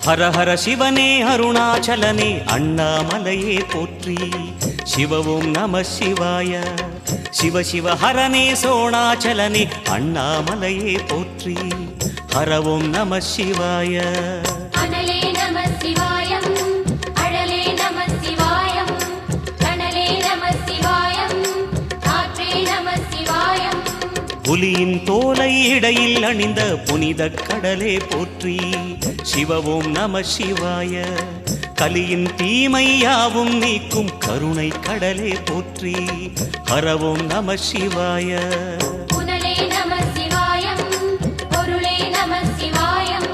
ஹர ஹர சிவனே அருணாச்சலனே அண்ணாமலையே போற்றி. சிவவும் நம சிவாய. சிவ சிவ ஹரனே சோணாச்சலனே அண்ணாமலையே போற்றி. ஹரவும் நம சிவாய. அனலே நம சிவாயம், அழலே நம சிவாயம், கனலே நம சிவாயம், காற்றே நம சிவாயம். புலியின் தோலை இடையில் அணிந்த புனித கடலே போற்றி. சிவவும் நம சிவாய. கலியின் தீமையாவும் நீக்கும் கருணை கடலே போற்றி. ஹரவும் நம சிவாய. புனலே நம சிவாயம், பொருளே நம சிவாயம்,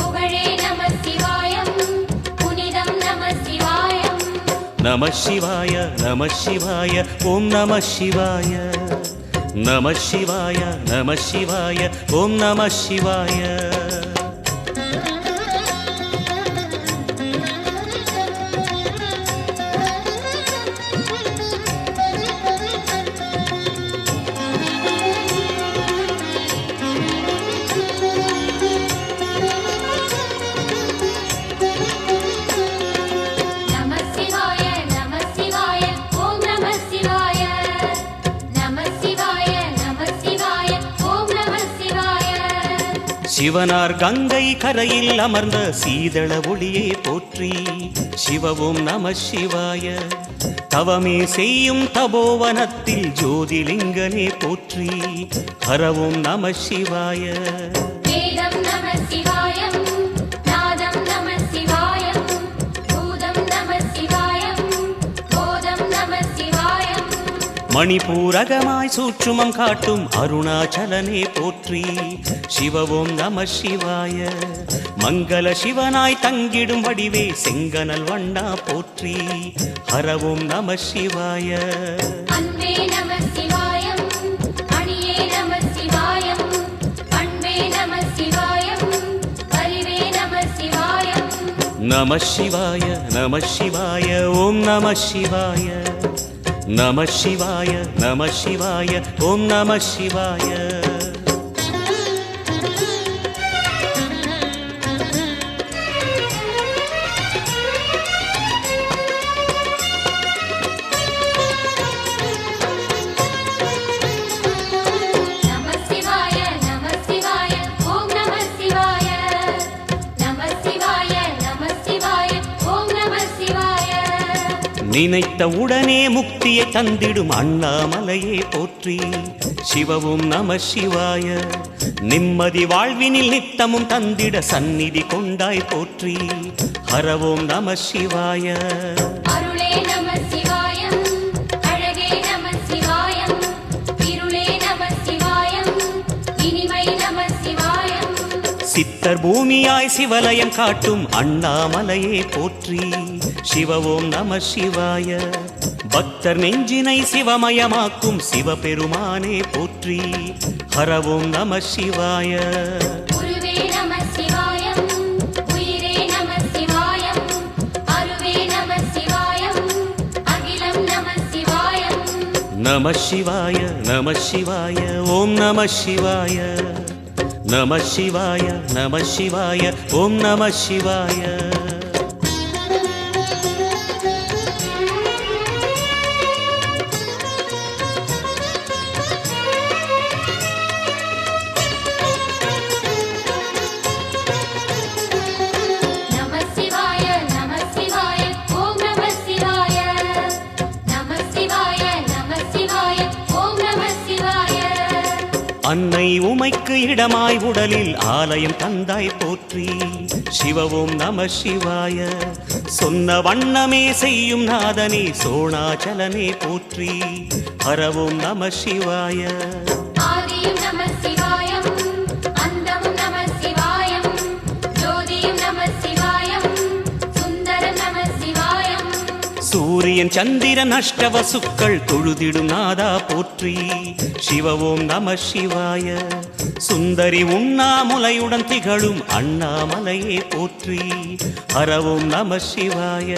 புகழே நம சிவாயம், புனிதம் நம சிவாயம். நம சிவாய நம சிவாய ஓம் நம சிவாய. நம சிவாய நம சிவாய ஓம் நம சிவாய. சிவனார் கங்கை கரையில் அமர்ந்த சீதள ஒளியே போற்றி. சிவவும் நம சிவாய. தவமே செய்யும் தபோவனத்தில் ஜோதிலிங்கனே போற்றி. ஹரவும் நம சிவாய. வேதம் நம சிவாயம், நாதம் நம சிவாயம், பூதம் நம சிவாயம், போதம் நம சிவாயம். மணிபூரகமாய் சூட்சுமம் காட்டும் அருணாச்சலனே போற்றி. சிவவும் நம சிவாய. மங்கள சிவனாய் தங்கிடும் வடிவே செங்கனல் வண்ணா போற்றி. ஹரவும் நம சிவாய. அன்பே நம சிவாயம், அணியே நம சிவாயம், பண்பே நம சிவாயம், அறிவே நம சிவாயம். நம சிவாய நம சிவாய ஓம் நம சிவாய. நம சிவாய நம சிவாய ஓம் நம சிவாய. நினைத்த உடனே முக்தியை தந்திடும் அண்ணாமலையே போற்றி. சிவவும் நம சிவாய. நிம்மதி வாழ்வினில் நித்தமும் தந்திட சந்நிதி கொண்டாய் போற்றி. ஹரவும் நம சிவாய. அருளே நம சிவாயம், அழகே நம சிவாயம், இருளே நம சிவாயம், இனிமை நம சிவாயம். சித்தர் பூமியாய் சிவலயம் காட்டும் அண்ணாமலையே போற்றி. சிவவும் நம சிவாய. பக்தர் நெஞ்சினை சிவமயமாக்கும் சிவபெருமானே போற்றி. ஹரவும் நம சிவாய. குருவே நம சிவாயம், உயிரே நம சிவாயம், அருவே நம சிவாயம், அகிலம் நம சிவாயம். நம சிவாய நம சிவாய ஓம் நம சிவாய. நம சிவாய நம சிவாய ஓம் நம சிவாய. அன்னை உமைக்கு இடமாய் உடலில் ஆலயம் தந்தாய் போற்றி. சிவவும் நம சிவாய. சொன்ன வண்ணமே செய்யும் நாதனே சோணாச்சலனே போற்றி. ஹரவும் நம சிவாய. ஆதியும் நம சிவாயம், அந்தமும் நம சிவாயம், ஜோதியும் நம சிவாயம், சுந்தரம் நம சிவாயம். சூரியன் சந்திரன் அஷ்டவசுக்கள் தொழுதிடும் நாதா போற்றி. சிவவும் நம சிவாய. சுந்தரி உண்ணாமுலையுடன் திகழும் அண்ணாமலையே போற்றி. ஹரவும் நம சிவாய.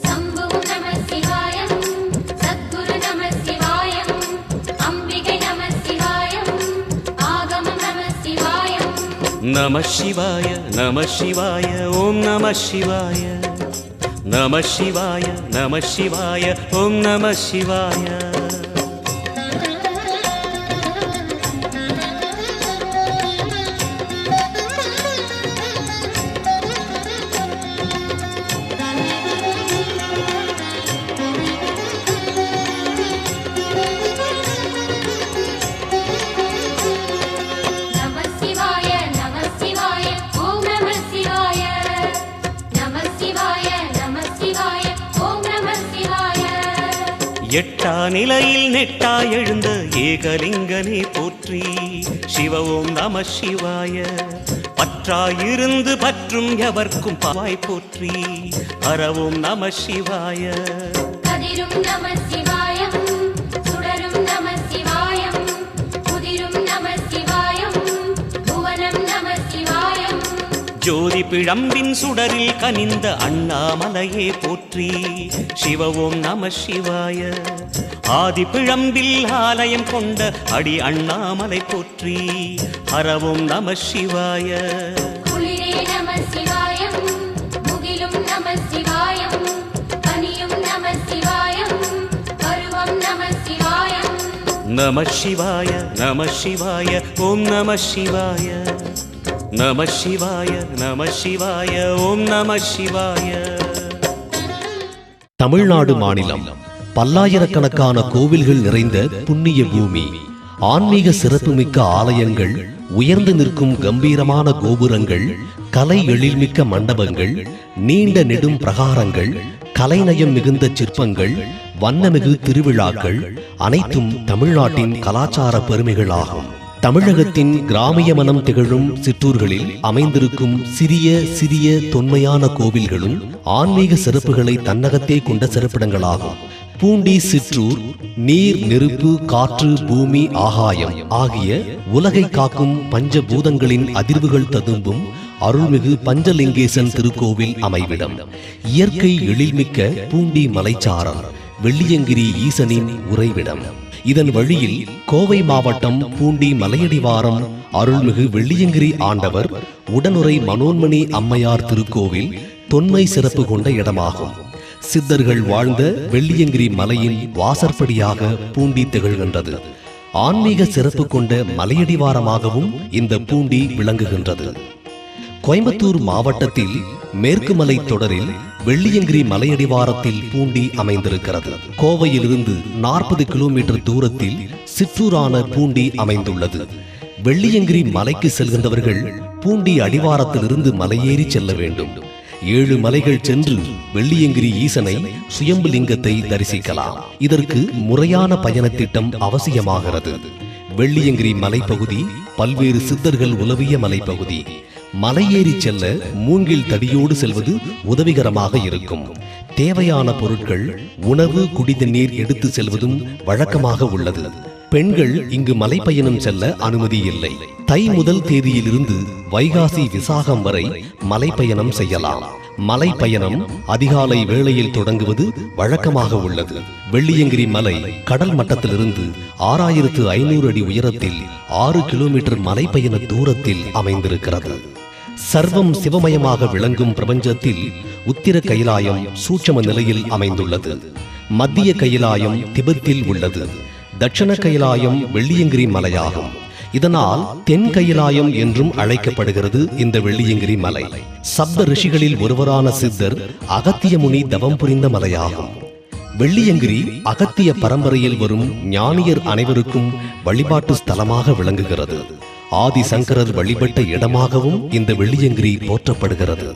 சம்புவும் நம சிவாயம், சத்குரு நம சிவாயம், அம்பிகை நம சிவாயம், ஆகமம் நம சிவாயம். நம சிவாய நம சிவாய ஓம் நம சிவாய நம சிவாய நம சிவாய ஓம் நம சிவாய எட்டா நிலையில் நெட்டா எழுந்த ஏகலிங்கனே போற்றி சிவ ஓம் நம சிவாய பற்றாயிருந்து பற்றும் எவர்க்கும் பாவாய் போற்றி ஹர ஓம் நம சிவாய கதிரும் நம சிவாயம் சுடரும் நம சிவாயம் புதிரும் நம சிவாயம் புவனம் நம சிவாயம் ஜோதி பிழம்பின் சுடரில் கனிந்த அண்ணாமலையே போற்றி சிவ ஓம் நம சிவாய ஆதி பிழம்பில் ஆலயம் கொண்ட அடி அண்ணாமலை போற்றி ஹர ஓம் நம சிவாய குளிரே நம சிவாயம் முகிலும் நம சிவாயம் பனியும் நம சிவாயம் பருவம் நம சிவாயம் நம சிவாய நம சிவாய ஓம் நம சிவாய நம சிவாய நம சிவாய ஓம் நம சிவாய தமிழ்நாடு மாநிலம் பல்லாயிரக்கணக்கான கோவில்கள் நிறைந்த புண்ணிய பூமி, ஆன்மீக சிறப்புமிக்க ஆலயங்கள், உயர்ந்து நிற்கும் கம்பீரமான கோபுரங்கள், கலை எழில்மிக்க மண்டபங்கள், நீண்ட நெடும் பிரகாரங்கள், கலைநயம் மிகுந்த சிற்பங்கள், வண்ணமிகு திருவிழாக்கள் அனைத்தும் தமிழ்நாட்டின் கலாச்சார பெருமைகளாகும். தமிழகத்தின் கிராமிய மனம் திகழும் சிற்றூர்களில் அமைந்திருக்கும் சிறிய சிறிய தொன்மையான கோவில்களும் ஆன்மீக சிறப்புகளை தன்னகத்தே கொண்ட சிறப்பிடங்களாகும். பூண்டி சிற்றூர் நீர், நெருப்பு, காற்று, பூமி, ஆகாயம் ஆகிய உலகை காக்கும் பஞ்சபூதங்களின் அதிர்வுகள் ததும்பும் அருள்மிகு பஞ்சலிங்கேசன் திருக்கோவில் அமைவிடம். இயற்கை எழில்மிக்க பூண்டி மலைச்சாரல் வெள்ளியங்கிரி ஈசனின் உறைவிடம். இதன் வழியில் கோவை மாவட்டம் பூண்டி மலையடிவாரம் அருள்மிகு வெள்ளியங்கிரி ஆண்டவர் உடனுறை மனோன்மணி அம்மையார் திருக்கோவில் தொன்மை சிறப்பு கொண்ட இடமாகும். சித்தர்கள் வாழ்ந்த வெள்ளியங்கிரி மலையின் வாசற்படியாக பூண்டி திகழ்கின்றது. ஆன்மீக சிறப்பு கொண்ட மலையடிவாரமாகவும் இந்த பூண்டி விளங்குகின்றது. கோயம்புத்தூர் மாவட்டத்தில் மேற்கு மலை தொடரில் வெள்ளியங்கிரி மலையடிவாரத்தில் பூண்டி அமைந்திருக்கிறது. கோவையிலிருந்து 40 கிலோமீட்டர் தூரத்தில் சிற்றூரான பூண்டி அமைந்துள்ளது. வெள்ளியங்கிரி மலைக்கு செல்கின்றவர்கள் பூண்டி அடிவாரத்திலிருந்து மலையேறி செல்ல வேண்டும். 7 மலைகள் சென்று வெள்ளியங்கிரி ஈசனை சுயம்பு லிங்கத்தை தரிசிக்கலாம். இதற்கு முறையான பயண திட்டம் அவசியமாகிறது. வெள்ளியங்கிரி மலைப்பகுதி பல்வேறு சித்தர்கள் உலவிய மலைப்பகுதி. மலையேறி செல்ல மூங்கில் தடியோடு செல்வது உதவிகரமாக இருக்கும். தேவையான பொருட்கள், உணவு, குடிதண்ணீர் எடுத்து செல்வதும் வழக்கமாக உள்ளது. பெண்கள் இங்கு மலைப்பயணம் செல்ல அனுமதி இல்லை. தை முதல் தேதியிலிருந்து வைகாசி விசாகம் வரை மலைப்பயணம் செய்யலாம். மலைப்பயணம் அதிகாலை வேளையில் தொடங்குவது வழக்கமாக உள்ளது. வெள்ளியங்கிரி மலை கடல் மட்டத்திலிருந்து 6500 அடி உயரத்தில் 6 கிலோமீட்டர் மலைப்பயண தூரத்தில் அமைந்திருக்கிறது. சர்வம் சிவமயமாக விளங்கும் பிரபஞ்சத்தில் உத்திர கைலாயம் சூட்சம நிலையில் அமைந்துள்ளது. மத்திய கைலாயம் திபெத்தில் உள்ளது. தட்சண கைலாயம் வெள்ளியங்கிரி மலையாகும். இதனால் தென் கைலாயம் என்றும் அழைக்கப்படுகிறது இந்த வெள்ளியங்கிரி மலை. சப்த ரிஷிகளில் ஒருவரான சித்தர் அகத்திய முனி தவம் புரிந்த மலையாகும். வெள்ளியங்கிரி அகத்திய பரம்பரையில் வரும் ஞானியர் அனைவருக்கும் வழிபாட்டு ஸ்தலமாக விளங்குகிறது. ஆதிசங்கரர் வழிபட்ட இடமாகவும் இந்த வெள்ளியங்கிரி போற்றப்படுகிறது.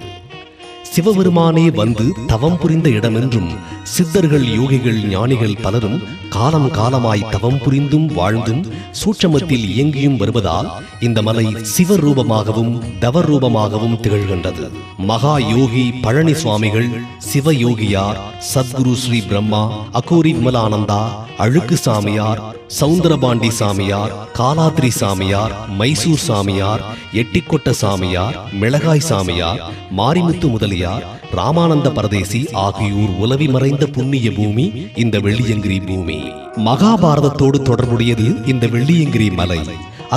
சிவபெருமானே வந்து தவம் புரிந்த இடமென்றும் சித்தர்கள், யோகிகள், ஞானிகள் பலரும் காலம் காலமாய் தவம் புரிந்தும் வாழ்ந்தும் சூட்சமத்தில் இயங்கியும் வருவதால் இந்த மலை சிவரூபமாகவும் தவரூபமாகவும் திகழ்கின்றது. மகா யோகி பழனி சுவாமிகள், சிவயோகியார், சத்குரு ஸ்ரீ பிரம்மா, அகோரி விமலானந்தா, அழுக்கு சாமியார், சவுந்தரபாண்டி சாமியார், காலாத்ரி சாமியார், மைசூர் சாமியார், எட்டிக்கொட்ட சாமியார், மிளகாய் சாமியார், மாரிமுத்து முதலியார், ராமானந்த பரதேசி ஆகியோர் உலவி மறைந்த புண்ணிய பூமி இந்த வெள்ளியங்கிரி பூமி. மகாபாரதத்தோடு தொடர்புடையது இந்த வெள்ளியங்கிரி மலை.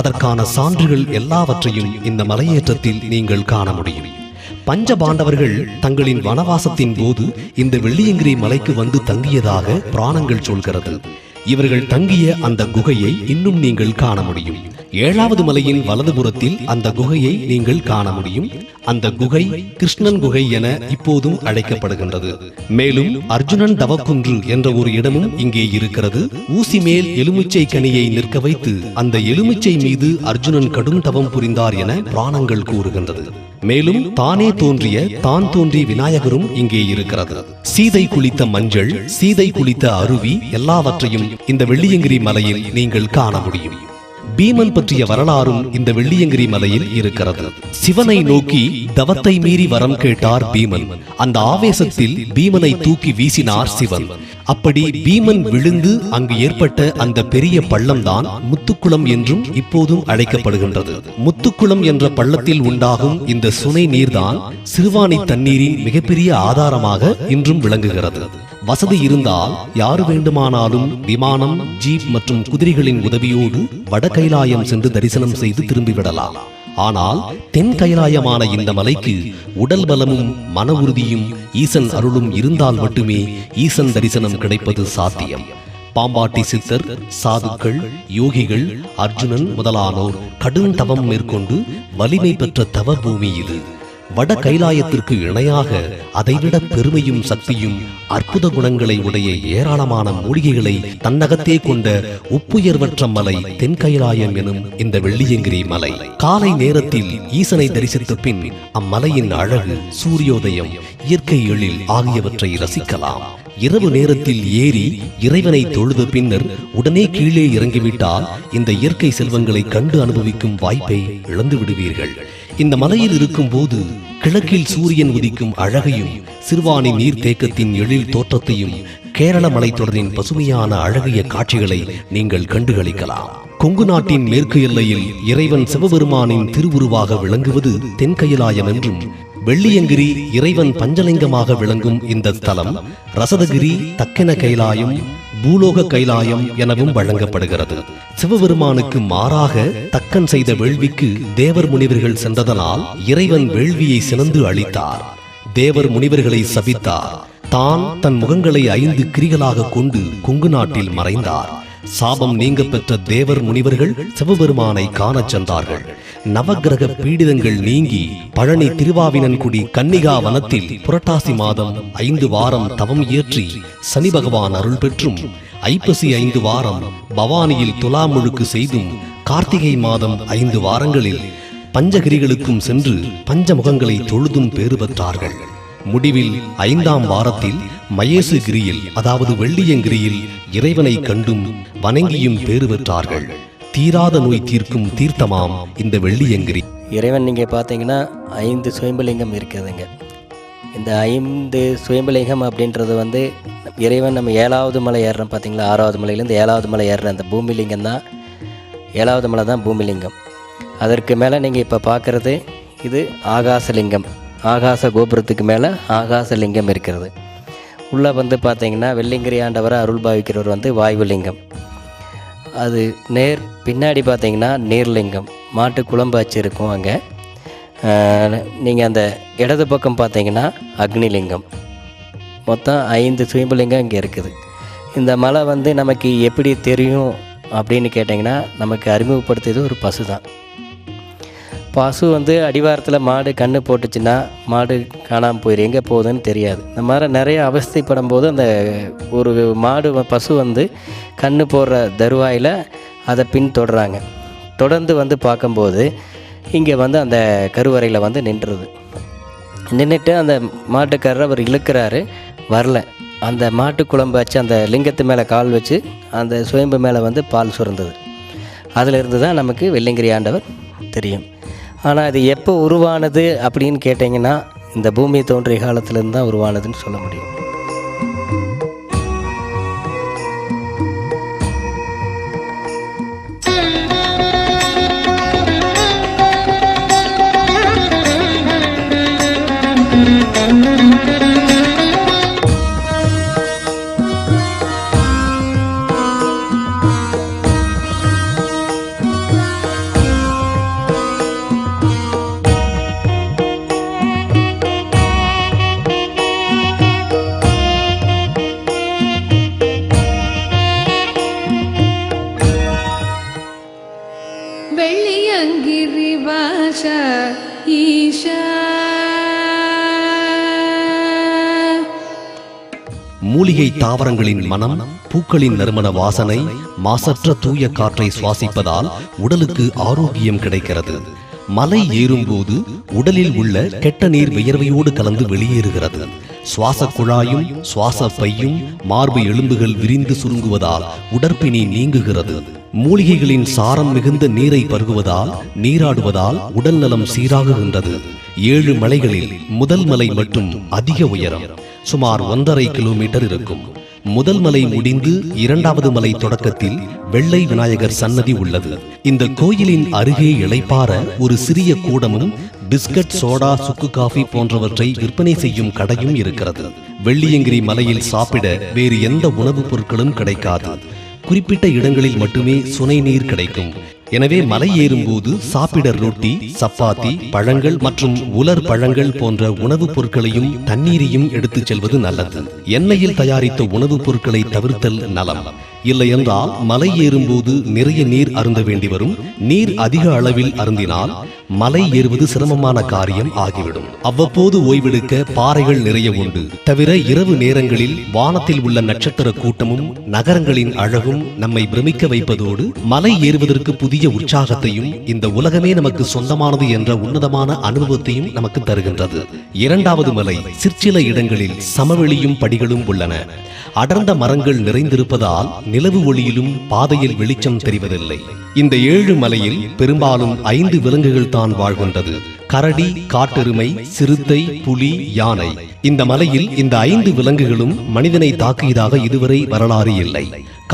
அதற்கான சான்றுகள் எல்லாவற்றையும் இந்த மலையேற்றத்தில் நீங்கள் காண முடியும். பஞ்ச பாண்டவர்கள் தங்களின் வனவாசத்தின் போது இந்த வெள்ளியங்கிரி மலைக்கு வந்து தங்கியதாக புராணங்கள் சொல்கிறது. இவர்கள் தங்கிய அந்த குகையை இன்னும் நீங்கள் காண முடியும். 7வது மலையின் வலதுபுறத்தில் அந்த குகையை நீங்கள் காண முடியும். அந்த குகை கிருஷ்ணன் குகை என இப்போதும் அழைக்கப்படுகின்றது. மேலும் அர்ஜுனன் தவக்குன்று என்ற ஒரு இடமும் இங்கே இருக்கிறது. ஊசி மேல் எலுமிச்சை கனியை நிற்க வைத்து அந்த எலுமிச்சை மீது அர்ஜுனன் கடும் தவம் புரிந்தார் என புராணங்கள் கூறுகின்றது. மேலும் தானே தோன்றிய தான் தோன்றி விநாயகரும் இங்கே இருக்கிறது. சீதை குளித்த மஞ்சள், சீதை குளித்த அருவி எல்லாவற்றையும் இந்த வெள்ளியங்கிரி மலையில் நீங்கள் காண முடியும். பீமன் பற்றிய வரலாறும் இந்த வெள்ளியங்கிரி மலையில் இருக்கிறது. சிவனை நோக்கி தவத்தை மீறி வரம் கேட்டார் பீமன். அந்த ஆவேசத்தில் பீமனை தூக்கி வீசினார் சிவன். அப்படி பீமன் விழுந்து அங்கு ஏற்பட்ட அந்த பெரிய பள்ளம்தான் முத்துக்குளம் என்றும் இப்போதும் அழைக்கப்படுகின்றது. முத்துக்குளம் என்ற பள்ளத்தில் உண்டாகும் இந்த சுனை நீர்தான் சிறுவாணி தண்ணீரின் மிகப்பெரிய ஆதாரமாக இன்றும் விளங்குகிறது. வசதி இருந்தால் யாரு வேண்டுமானாலும் விமானம், ஜீப் மற்றும் குதிரைகளின் உதவியோடு வட கைலாயம் சென்று தரிசனம் செய்து திரும்பிவிடலாம். ஆனால் தென் கைலாயமான இந்த மலைக்கு உடல் பலமும் மன உறுதியும் ஈசன் அருளும் இருந்தால் மட்டுமே ஈசன் தரிசனம் கிடைப்பது சாத்தியம். பாம்பாட்டி சித்தர், சாதுக்கள், யோகிகள், அர்ஜுனன் முதலானோர் கடும் தவம் மேற்கொண்டு வலிமை பெற்ற தவ பூமி இது. வட கைலாயத்திற்கு இணையாக அதைவிட பெருமையும் சக்தியும் அற்புத குணங்களை உடைய ஏராளமான மூலிகைகளை தன்னகத்தே கொண்ட ஒப்புயர்வற்ற மலை தென் கைலாயம் எனும் இந்த வெள்ளியங்கிரி மலை. காலை நேரத்தில் ஈசனை தரிசித்த பின் அம்மலையின் அழகு, சூரியோதயம், இயற்கை எழில் ஆகியவற்றை ரசிக்கலாம். இரவு நேரத்தில் ஏறி இறைவனை தொழுத பின்னர் உடனே கீழே இறங்கிவிட்டால் இந்த இயற்கை செல்வங்களை கண்டு அனுபவிக்கும் வாய்ப்பை இழந்து விடுவீர்கள். இந்த மலையில் இருக்கும் போது கிழக்கில் சூரியன் உதிக்கும் அழகையும், சிறுவாணி நீர் தேக்கத்தின் எழில் தோற்றத்தையும், கேரள மலைத்தொடரின் பசுமையான அழகிய காட்சிகளை நீங்கள் கண்டுகளிக்கலாம். கொங்கு நாட்டின் மேற்கு எல்லையில் இறைவன் சிவபெருமானின் திருவுருவாக விளங்குவது தென் கைலாயம் என்றும், வெள்ளியங்கிரி இறைவன் பஞ்சலிங்கமாக விளங்கும் இந்த ஸ்தலம் ரசதகிரி, தக்கன கைலாயம், பூலோக கைலாயம் எனவும் வழங்கப்படுகிறது. சிவபெருமானுக்கு மாறாக தக்கன் செய்த வேள்விக்கு தேவர் முனிவர்கள் சென்றதனால் இறைவன் வேள்வியை சினந்து அளித்தார். தேவர் முனிவர்களை சபித்தார். தான் தன் முகங்களை 5 கிரிகளாக கொண்டு கொங்கு நாட்டில் மறைந்தார். சாபம் நீங்க பெற்ற தேவர் முனிவர்கள் சிவபெருமானை காணச் சென்றார்கள். நவக்கிரக பீடிதங்கள் நீங்கி பழனி திருவாவினன்குடி கன்னிகா வனத்தில் புரட்டாசி மாதம் 5 வாரம் தவம் இயற்றி சனி பகவான் அருள் பெற்றும், ஐப்பசி 5 வாரம் பவானியில் துலா முழுக்கு செய்தும், கார்த்திகை மாதம் 5 வாரங்களில் பஞ்சகிரிகளுக்கும் சென்று பஞ்சமுகங்களை தொழுதும் பேறு பெற்றார்கள். முடிவில் 5ஆம் வாரத்தில் மயேசுகிரியில், அதாவது வெள்ளியங்கிரியில் இறைவனை கண்டும் வணங்கியும் பேறு பெற்றார்கள். தீராத நோய் தீர்க்கும் தீர்த்தமாம் இந்த வெள்ளியங்கிரி. இறைவன் நீங்கள் பார்த்தீங்கன்னா 5 சுயம்பலிங்கம் இருக்குதுங்க. இந்த 5 சுயம்பலிங்கம் அப்படின்றது இறைவன் நம்ம 7வது மலை ஏறுறோம் பார்த்தீங்களா, 6வது மலையிலேருந்து 7வது மலை ஏறுற அந்த பூமிலிங்கம் தான் 7வது மலை தான் பூமிலிங்கம். அதற்கு மேலே நீங்கள் இப்போ பார்க்குறது இது ஆகாசலிங்கம். ஆகாச கோபுரத்துக்கு மேலே ஆகாசலிங்கம் இருக்கிறது. உள்ளே பார்த்தீங்கன்னா வெள்ளியங்கிரி ஆண்டவரை அருள் பாவிக்கிறவர் வாயுலிங்கம். அது நேர் பின்னாடி பார்த்தீங்கன்னா நீர்லிங்கம், மாட்டு குழம்பு வச்சுருக்கும். அங்கே நீங்கள் அந்த இடது பக்கம் பார்த்தீங்கன்னா அக்னிலிங்கம். மொத்தம் 5 சுயம்பலிங்கம் இங்கே இருக்குது. இந்த மலை நமக்கு எப்படி தெரியும் அப்படின்னு கேட்டிங்கன்னா, நமக்கு அறிமுகப்படுத்தியது ஒரு பசு தான். பசு அடிவாரத்தில் மாடு கன்று போட்டுச்சுன்னா மாடு காணாமல் போயிடும், எங்கே போகுதுன்னு தெரியாது. இந்த மாதிரி நிறைய அவஸ்தைப்படும் போது அந்த ஒரு மாடு பசு கன்று போடுற தருவாயில் அதை பின்தொடராங்க. தொடர்ந்து பார்க்கும்போது இங்கே அந்த கருவறையில் நின்றுது. நின்றுட்டு அந்த மாட்டுக்காரர் அவர் இழுக்கிறாரு, வரல. அந்த மாட்டு குழம்பு வச்சு அந்த லிங்கத்து மேலே கால் வச்சு அந்த சுயம்பு மேலே பால் சுரந்தது. அதிலிருந்து தான் நமக்கு வெள்ளியங்கிரி ஆண்டவர் தெரியும். ஆனால் அது எப்போ உருவானது அப்படின்னு கேட்டிங்கன்னா, இந்த பூமி தோன்றிய காலத்திலேருந்து தான் உருவானதுன்னு சொல்ல முடியும். மூலிகை தாவரங்களின் மனம், பூக்களின் நறுமண வாசனை, மாசற்ற தூய காற்றை சுவாசிப்பதால் உடலுக்கு ஆரோக்கியம் கிடைக்கிறது. மலை ஏறும்போது உடலில் உள்ள கெட்ட நீர் வியர்வையோடு கலந்து வெளியேறுகிறது. சுவாச குழாயும் சுவாச பையும் மார்பு எலும்புகள் விரிந்து சுருங்குவதால் உடற்பிணி நீங்குகிறது. மூலிகைகளின் சாரம் மிகுந்த நீரை பருகுவதால் நீராடுவதால் உடல் நலம் சீராகுகின்றது. 7 மலைகளில் முதல் மலை மட்டும் அதிக உயரம், சுமார் 1.5 கிலோமீட்டர் இருக்கும். முதல் மலை முடிந்து 2வது மலை தொடக்கத்தில் வெள்ளை விநாயகர் சன்னதி உள்ளது. இந்த கோயிலின் அருகே இளைப்பாற ஒரு சிறிய கூடமும் பிஸ்கட், சோடா, சுக்கு காஃபி போன்றவற்றை விற்பனை செய்யும் கடையும் இருக்கிறது. வெள்ளியங்கிரி மலையில் சாப்பிட வேறு எந்த உணவுப் பொருட்களும் கிடைக்காது. குறிப்பிட்ட இடங்களில் மட்டுமே சுனை நீர் கிடைக்கும். எனவே மலை ஏறும்போது சாப்பிட ரொட்டி, சப்பாத்தி, பழங்கள் மற்றும் உலர் பழங்கள் போன்ற உணவுப் பொருட்களையும் தண்ணீரையும் எடுத்துச் செல்வது நல்லது. எண்ணெயில் தயாரித்த உணவுப் பொருட்களை தவிர்த்தல் நலம். இல்லையென்றால் மலை ஏறும்போது நிறைய நீர் அருந்த வேண்டி வரும். நீர் அதிக அளவில் அருந்தினால் மலை ஏறுவது சிரமமான காரியம் ஆகிவிடும். அவ்வப்போது ஓய்வெடுக்க பாறைகள் நிறைய உண்டு. தவிர இரவு நேரங்களில் வானத்தில் உள்ள நட்சத்திர கூட்டமும் நகரங்களின் அழகும் நம்மை பிரமிக்க வைப்பதோடு மலை ஏறுவதற்கு புதிய உற்சாகத்தையும் இந்த உலகமே நமக்கு சொந்தமானது என்ற உன்னதமான அனுபவத்தையும் நமக்கு தருகின்றது. 2வது மலை சிற்சில இடங்களில் சமவெளியும் படிகளும் உள்ளன. அடர்ந்த மரங்கள் நிறைந்திருப்பதால் நிலவு ஒளியிலும் பாதையில் வெளிச்சம் தெரிவதில்லை. இந்த 7 மலையில் பெரும்பாலும் 5 விலங்குகள் தான் வாழ்கின்றது. கரடி, காட்டெருமை, சிறுத்தை, புலி, யானை. இந்த மலையில் இந்த 5 விலங்குகளும் மனிதனை தாக்கியதாக இதுவரை வரலாறு இல்லை.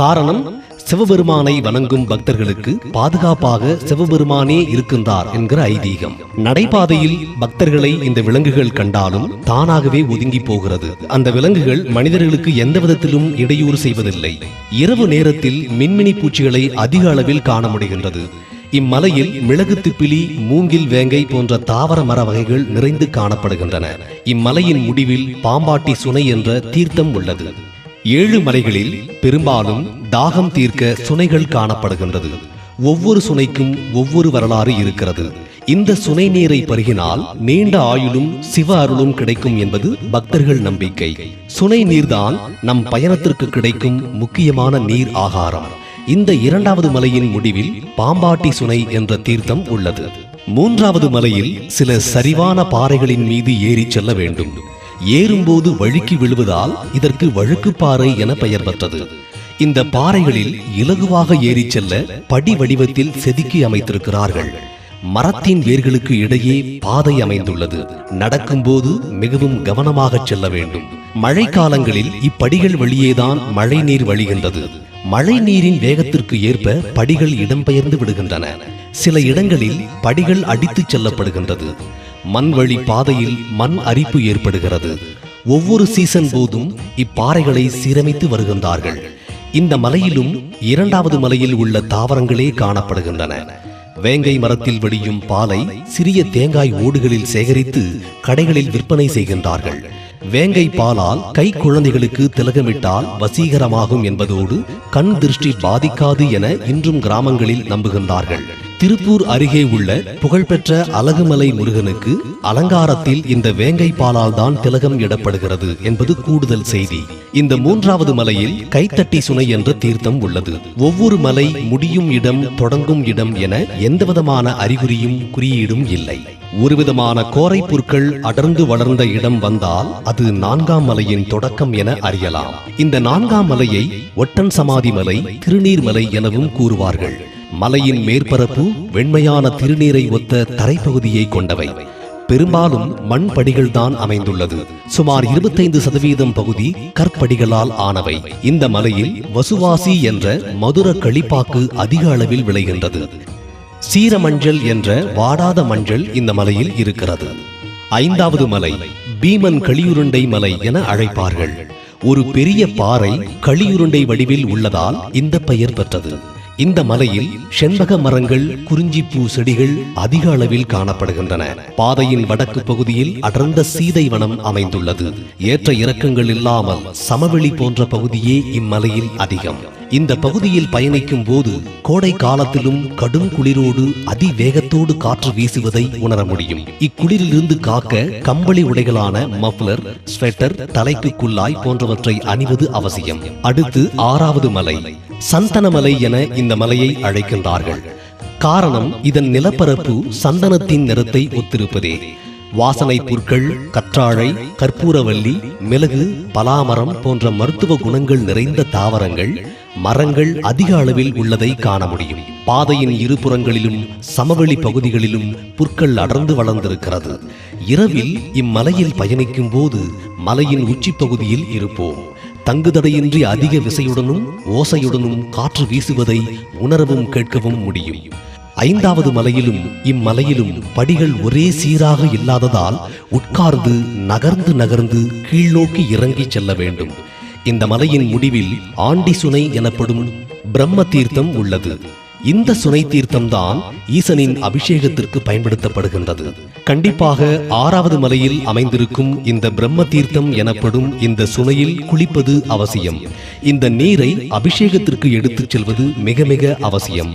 காரணம், சிவபெருமானை வணங்கும் பக்தர்களுக்கு பாதுகாப்பாக சிவபெருமானே இருக்கின்றார் என்கிற ஐதீகம். நடைபாதையில் பக்தர்களை இந்த விலங்குகள் கண்டாலும் தானாகவே ஒதுங்கி போகிறது. அந்த விலங்குகள் மனிதர்களுக்கு எந்த விதத்திலும் இடையூறு செய்வதில்லை. இரவு நேரத்தில் மின்மினி பூச்சிகளை அதிக அளவில் காண முடிகின்றது. இம்மலையில் மிளகு திப்பிலி, மூங்கில், வேங்கை போன்ற தாவர மர வகைகள் நிறைந்து காணப்படுகின்றன. இம்மலையின் முடிவில் பாம்பாட்டி சுனை என்ற தீர்த்தம் உள்ளது. 7 மலைகளில் பெரும்பாலும் தாகம் தீர்க்க சுனைகள் காணப்படுகின்றது. ஒவ்வொரு சுனைக்கும் ஒவ்வொரு வரலாறு இருக்கிறது. இந்த சுனை நீரை பருகினால் நீண்ட ஆயுளும் சிவ அருளும் கிடைக்கும் என்பது பக்தர்கள் நம்பிக்கை. சுனை நீர்தான் நம் பயணத்திற்கு கிடைக்கும் முக்கியமான நீர் ஆகாரம். இந்த 2வது மலையின் முடிவில் பாம்பாட்டி சுனை என்ற தீர்த்தம் உள்ளது. 3வது மலையில் சில சரிவான பாறைகளின் மீது ஏறி செல்ல வேண்டும். ஏறும்போது வழுக்கி விழுவதால் இதற்கு வழுக்குப்பாறை என பெயர் பெற்றது. இந்த பாறைகளில் இலகுவாக ஏறி செல்ல படி வடிவத்தில் செதுக்கி அமைத்திருக்கிறார்கள். மரத்தின் வேர்களுக்கு இடையே பாதை அமைந்துள்ளது. நடக்கும்போது மிகவும் கவனமாக செல்ல வேண்டும். மழை காலங்களில் இப்படிகள் வழியேதான் மழை நீர் வழிகின்றது. மழை நீரின் வேகத்திற்கு ஏற்ப படிகள் இடம்பெயர்ந்து விடுகின்றன. சில இடங்களில் படிகள் அடித்துச் செல்லப்படுகின்றது. மண்வழி பாதையில் மண் அரிப்பு ஏற்படுகிறது. ஒவ்வொரு சீசன் போதும் இப்பாறைகளை சீரமைத்து வருகின்றார்கள். இந்த மலையிலும் 2வது மலையில் உள்ள தாவரங்களே காணப்படுகின்றன. வேங்கை மரத்தில் வெடியும் பாலை சிறிய தேங்காய் ஓடுகளில் சேகரித்து கடைகளில் விற்பனை செய்கின்றார்கள். வேங்கை பாலால் கை குழந்தைகளுக்கு திலகமிட்டால் வசீகரமாகும் என்பதோடு கண் திருஷ்டி பாதிக்காது என இன்றும் கிராமங்களில் நம்புகின்றார்கள். திருப்பூர் அருகே உள்ள புகழ்பெற்ற அழகுமலை முருகனுக்கு அலங்காரத்தில் இந்த வேங்கை பாலால் தான் திலகம் இடப்படுகிறது என்பது கூடுதல் செய்தி. இந்த 3வது மலையில் கைத்தட்டி சுனை என்ற தீர்த்தம் உள்ளது. ஒவ்வொரு மலை முடியும் இடம், தொடங்கும் இடம் என எந்தவிதமான அறிகுறியும் குறியீடும் இல்லை. ஒருவிதமான கோரை புற்கள் அடர்ந்து வளர்ந்த இடம் வந்தால் அது 4ஆம் மலையின் தொடக்கம் என அறியலாம். இந்த 4ஆம் மலையை ஒட்டன் சமாதி மலை, திருநீர் மலை எனவும் கூறுவார்கள். மலையின் மேற்பரப்பு வெண்மையான திருநீரை ஒத்த தரைப்பகுதியை கொண்டவை. பெரும்பாலும் மண் படிகள் தான் அமைந்துள்ளது. சுமார் 25% பகுதி கற்படிகளால் ஆனவை. இந்த மலையில் வசுவாசி என்ற மதுர களிப்பாக்கு அதிக அளவில் விளைகின்றது. சீரமஞ்சள் என்ற வாடாத மஞ்சள் இந்த மலையில் இருக்கிறது. 5வது மலை பீமன் களியுருண்டை மலை என அழைப்பார்கள். ஒரு பெரிய பாறை களியுருண்டை வடிவில் உள்ளதால் இந்த பெயர் பெற்றது. இந்த மலையில் செண்பக மரங்கள், குறிஞ்சிப்பூ செடிகள் அதிக அளவில் காணப்படுகின்றன. பாதையின் வடக்கு பகுதியில் அடர்ந்த சீதை வனம் அமைந்துள்ளது. ஏற்ற இறக்கங்கள் இல்லாமல் சமவெளி போன்ற பகுதியே இம்மலையில் அதிகம். இந்த பகுதியில் பயணிக்கும் போது கோடை காலத்திலும் கடும் குளிரோடு அதிவேகத்தோடு காற்று வீசுவதை உணர முடியும். இக்குளிரிலிருந்து காக்க கம்பளி உடைகளான மஃப்லர், ஸ்வெட்டர், தலைக்கு குல்லாய் போன்றவற்றை அணிவது அவசியம். அடுத்து 6வது மலை சந்தனமலை என இந்த மலையை அழைக்கின்றார்கள். காரணம் இதன் நிலப்பரப்பு சந்தனத்தின் நிறத்தை ஒத்திருப்பதே. வாசனை புற்கள், கற்றாழை, கற்பூரவல்லி, மிளகு, பலாமரம் போன்ற மருத்துவ குணங்கள் நிறைந்த தாவரங்கள், மரங்கள் அதிக அளவில் உள்ளதை காண முடியும். பாதையின் இருபுறங்களிலும் சமவெளி பகுதிகளிலும் புற்கள் அடர்ந்து வளர்ந்திருக்கிறது. இரவில் இம்மலையில் பயணிக்கும் போது மலையின் உச்சி பகுதியில் இருப்போம். தங்குதடையின்றி அதிக விசையுடனும் ஓசையுடனும் காற்று வீசுவதை உணரவும் கேட்கவும் முடியும். 5வது மலையிலும் இம்மலையிலும் படிகள் ஒரே சீராக இல்லாததால் உட்கார்ந்து நகர்ந்து கீழ்நோக்கி இறங்கி செல்ல வேண்டும். இந்த மலையின் முடிவில் ஆண்டி சுனை எனப்படும் பிரம்ம தீர்த்தம் உள்ளது. இந்த சுனை தீர்த்தம்தான் ஈசனின் அபிஷேகத்திற்கு பயன்படுத்தப்படுகின்றது. கண்டிப்பாக 6வது மலையில் அமைந்திருக்கும் இந்த பிரம்ம தீர்த்தம் எனப்படும் இந்த சுனையில் குளிப்பது அவசியம். இந்த நீரை அபிஷேகத்திற்கு எடுத்துச் செல்வது மிக மிக அவசியம்.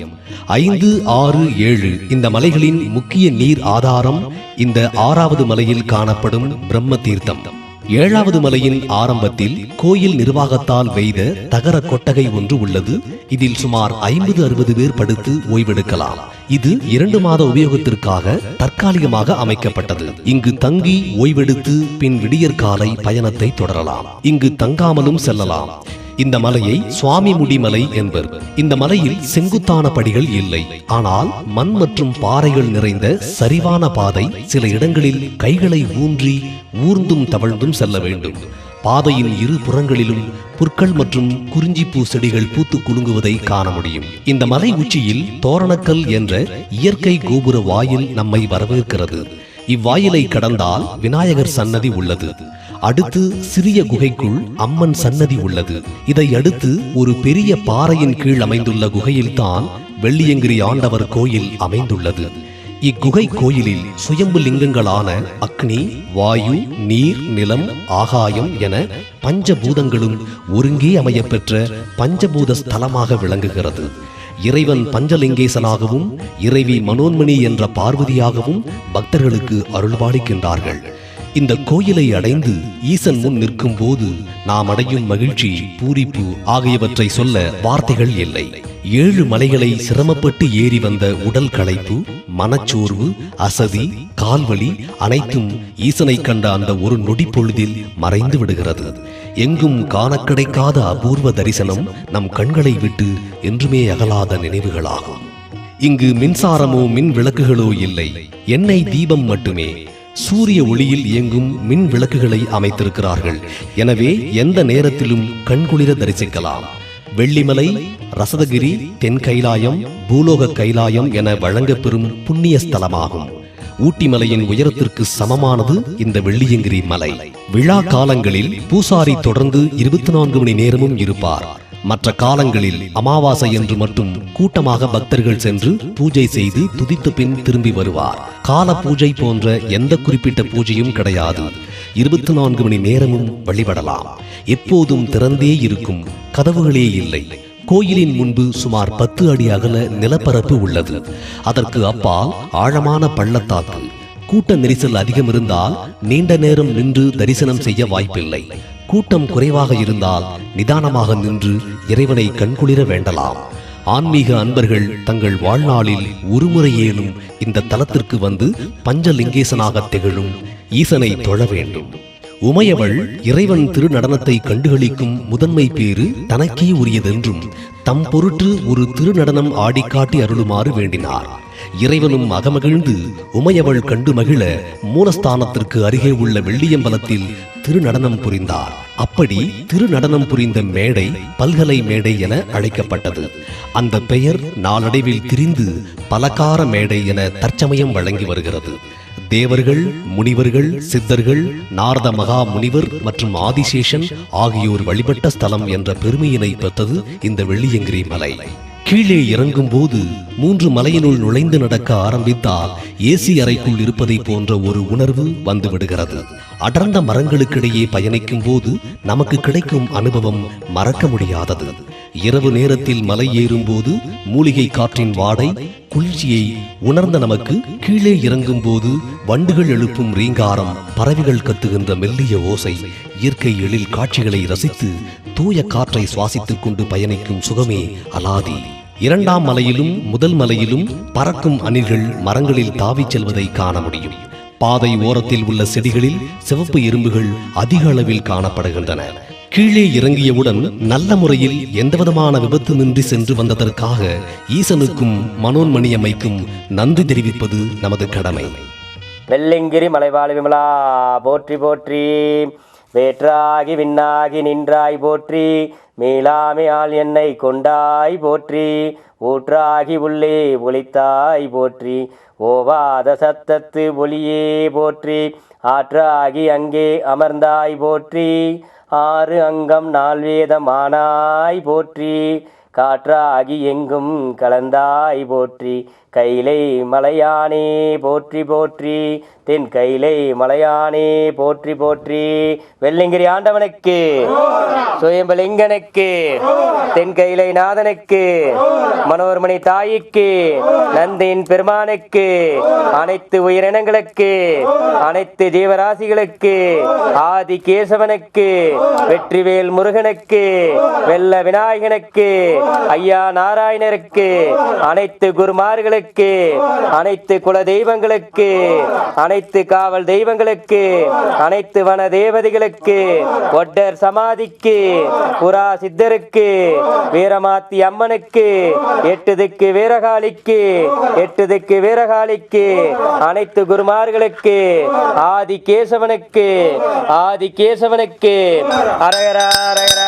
5, 6, 7 இந்த மலைகளின் முக்கிய நீர் ஆதாரம் இந்த 6வது மலையில் காணப்படும் பிரம்ம தீர்த்தம். 7வது மலையின் ஆரம்பத்தில் கோயில் நிர்வாகத்தால் வெய்த தகர கொட்டகை ஒன்று உள்ளது. இதில் சுமார் 50-60 பேர் படுத்து ஓய்வெடுக்கலாம். இது 2 மாத உபயோகத்திற்காக தற்காலிகமாக அமைக்கப்பட்டது. இங்கு தங்கி ஓய்வெடுத்து பின் விடியற்காலை பயணத்தை தொடரலாம். இங்கு தங்காமலும் செல்லலாம். இந்த மலையை சுவாமி முடி மலை என்பர். இந்த மலையில் செங்குத்தான படிகள் இல்லை. ஆனால் மண் மற்றும் பாறைகள் நிறைந்த சரிவான பாதை. சில இடங்களில் கைகளை ஊன்றி ஊர்ந்தும் தவழ்ந்தும் செல்ல வேண்டும். பாதையின் இரு புறங்களிலும் புற்கள் மற்றும் குறிஞ்சிப்பூ செடிகள் பூத்து குலுங்குவதை காண முடியும். இந்த மலை உச்சியில் தோரணக்கல் என்ற இயற்கை கோபுர வாயில் நம்மை வரவேற்கிறது. இவ்வாயிலை கடந்தால் விநாயகர் சன்னதி உள்ளது. அடுத்து சிறிய குகைக்குள் அம்மன் சன்னதி உள்ளது. இதை அடுத்து ஒரு பெரிய பாறையின் கீழ் அமைந்துள்ள குகையில்தான் வெள்ளியங்கிரி ஆண்டவர் கோயில் அமைந்துள்ளது. இக்குகை கோயிலில் சுயம்பு லிங்கங்களான அக்னி, வாயு, நீர், நிலம், ஆகாயம் என பஞ்சபூதங்களும் ஒருங்கே அமையப்பெற்ற பஞ்சபூத ஸ்தலமாக விளங்குகிறது. இறைவன் பஞ்சலிங்கேசனாகவும் இறைவி மனோன்மணி என்ற பார்வதியாகவும் பக்தர்களுக்கு அருள்பாலிக்கின்றார்கள். இந்த கோயிலை அடைந்து ஈசன் முன் நிற்கும் போது நாம் அடையும் மகிழ்ச்சி, பூரிப்பு ஆகியவற்றை சொல்ல வார்த்தைகள் இல்லை. 7 மலைகளை சிரமப்பட்டு ஏறி வந்த உடல் களைப்பு, மனச்சோர்வு, அசதி, கால்வலி அனைத்தும் ஈசனை கண்ட அந்த ஒரு நொடி பொழுதில் மறைந்து விடுகிறது. எங்கும் காண கிடைக்காத அபூர்வ தரிசனம் நம் கண்களை விட்டு என்றுமே அகலாத நினைவுகளாகும். இங்கு மின்சாரமோ மின் விளக்குகளோ இல்லை. எண்ணெய் தீபம் மட்டுமே. சூரிய ஒளியில் இயங்கும் மின் விளக்குகளை அமைத்திருக்கிறார்கள். எனவே எந்த நேரத்திலும் கண்குளிர தரிசிக்கலாம். வெள்ளிமலை, ரசதகிரி, தென் கைலாயம், பூலோக கைலாயம் என வழங்கப்பெறும் புண்ணிய ஸ்தலமாகும். ஊட்டி மலையின் உயரத்திற்கு சமமானது இந்த வெள்ளியங்கிரி மலை. விழா காலங்களில் பூசாரி தொடர்ந்து 24 மணி நேரமும் இருப்பார். மற்ற காலங்களில் அமாவாசை என்று மட்டும் கூட்டமாக பக்தர்கள் சென்று பூஜை செய்து துதித்த பின் திரும்பி வருவார். கால பூஜை போன்ற எந்த குறிப்பிட்ட பூஜையும் கிடையாது. 24 மணி நேரமும் வழிபடலாம். எப்போதும் திறந்தே இருக்கும். கதவுகளே இல்லை. கோயிலின் முன்பு சுமார் 10 அடி அகல நிலப்பரப்பு உள்ளது. அதற்கு அப்பால் ஆழமான பள்ளத்தாக்கு. கூட்ட நெரிசல் அதிகம் இருந்தால் நீண்ட நேரம் நின்று தரிசனம் செய்ய வாய்ப்பில்லை. கூட்டம் குறைவாக இருந்தால் நிதானமாக நின்று இறைவனை கண்குளிர வேண்டலாம். ஆன்மீக அன்பர்கள் தங்கள் வாழ்நாளில் ஒருமுறையேனும் இந்த தலத்திற்கு வந்து பஞ்சலிங்கேசனாக திகழும் ஈசனை தொழ வேண்டும். உமையவள் இறைவன் திருநடனத்தை கண்டுகளிக்கும் முதன்மை பேறு தனக்கே உரியதென்றும் தம் பொருட்டு ஒரு திருநடனம் ஆடிக்காட்டி அருளுமாறு வேண்டினார். இறைவனும் அகமகிழ்ந்து உமையவள் கண்டு மகிழ மூலஸ்தானத்திற்கு அருகே உள்ள வெள்ளியம்பலத்தில் திருநடனம் புரிந்தார். அப்படி திருநடனம் புரிந்த மேடை பல்கலை மேடை என அழைக்கப்பட்டது. அந்த பெயர் நாளடைவில் திரிந்து பலகார மேடை என தற்சமயம் வழங்கி வருகிறது. தேவர்கள், முனிவர்கள், சித்தர்கள், நாரத மகா முனிவர் மற்றும் ஆதிசேஷன் ஆகியோர் வழிபட்ட ஸ்தலம் என்ற பெருமையினை பெற்றது இந்த வெள்ளியங்கிரி மலை. கீழே இறங்கும் போது 3 மலையினுள் நுழைந்து நடக்க ஆரம்பித்தால் ஏசி அறைக்குள் இருப்பதை போன்ற ஒரு உணர்வு வந்து விடுகிறது. அடர்ந்த மரங்களுக்கிடையே பயணிக்கும் போது நமக்கு கிடைக்கும் அனுபவம் மறக்க முடியாதது. இரவு நேரத்தில் மலை ஏறும்போது மூலிகை காற்றின் வாடை குளிர்ச்சியை உணர்ந்த நமக்கு கீழே இறங்கும் போது வண்டுகள் எழுப்பும் ரீங்காரம், பறவைகள் கத்துகின்ற மெல்லிய ஓசை, இயற்கை எழில் காட்சிகளை ரசித்து தூய காற்றை சுவாசித்துக் கொண்டு பயணிக்கும் சுகமே அலாதி. இரண்டாம் மலையிலும் முதல் மலையிலும் பறக்கும் அணில்கள் மரங்களில் தாவிச் செல்வதை காண முடியும். பாதை ஓரத்தில் உள்ள செடிகளில் சிவப்பு எறும்புகள் அதிக அளவில் காணப்படுகின்றன. கீழே இறங்கியவுடன் நல்ல முறையில் எந்தவிதமான விபத்துமின்றி சென்று வந்ததற்காக ஈசனுக்கும் மனோன்மணியம்மைக்கும் நன்றி தெரிவிப்பது நமது கடமை. வெள்ளிங்கிரி மலைவாழ் விமலா போற்றி போற்றி, வேற்றாகி விண்ணாகி நின்றாய் போற்றி, மீளாமை ஆள் என்னை கொண்டாய் போற்றி, ஊற்றாகி உள்ளே ஒளித்தாய் போற்றி, ஓவாத சத்தத்து ஒளியே போற்றி, ஆற்றாகி அங்கே அமர்ந்தாய் போற்றி, ஆறு அங்கம் நால்வேதமானாய் போற்றி, காற்றாகி எங்கும் கலந்தாய் போற்றி, கைலை மலையானே போற்றி போற்றி, தென் கைலை மலையானே போற்றி போற்றி. வெள்ளிங்கிரி ஆண்டவனுக்கு, சுயம்பலிங்கனுக்கு, தென் கைலை நாதனுக்கு, மனோர்மணி தாய்க்கு, நந்தின் பெருமானுக்கு, அனைத்து உயிரினங்களுக்கு, அனைத்து ஜீவராசிகளுக்கு, ஆதி கேசவனுக்கு, வெற்றிவேல் முருகனுக்கு, வெள்ள விநாயகனுக்கு, ஐயா நாராயணருக்கு, அனைத்து குருமார்களுக்கு, அனைத்து குல தெய்வங்களுக்கு, அனைத்து காவல் தெய்வங்களுக்கு, அனைத்து வன தேவதைகளுக்கு, ஒட்டர் சமாதிக்கு, புறா சித்தருக்கு, வீரமாத்தி அம்மனுக்கு, எட்டு திக்கு வீரகாளிக்கு, எட்டு திக்கு வீரகாளிக்கு, அனைத்து குருமார்களுக்கு, ஆதி கேசவனுக்கு, ஆதி கேசவனுக்கு, அரகரா அரகரா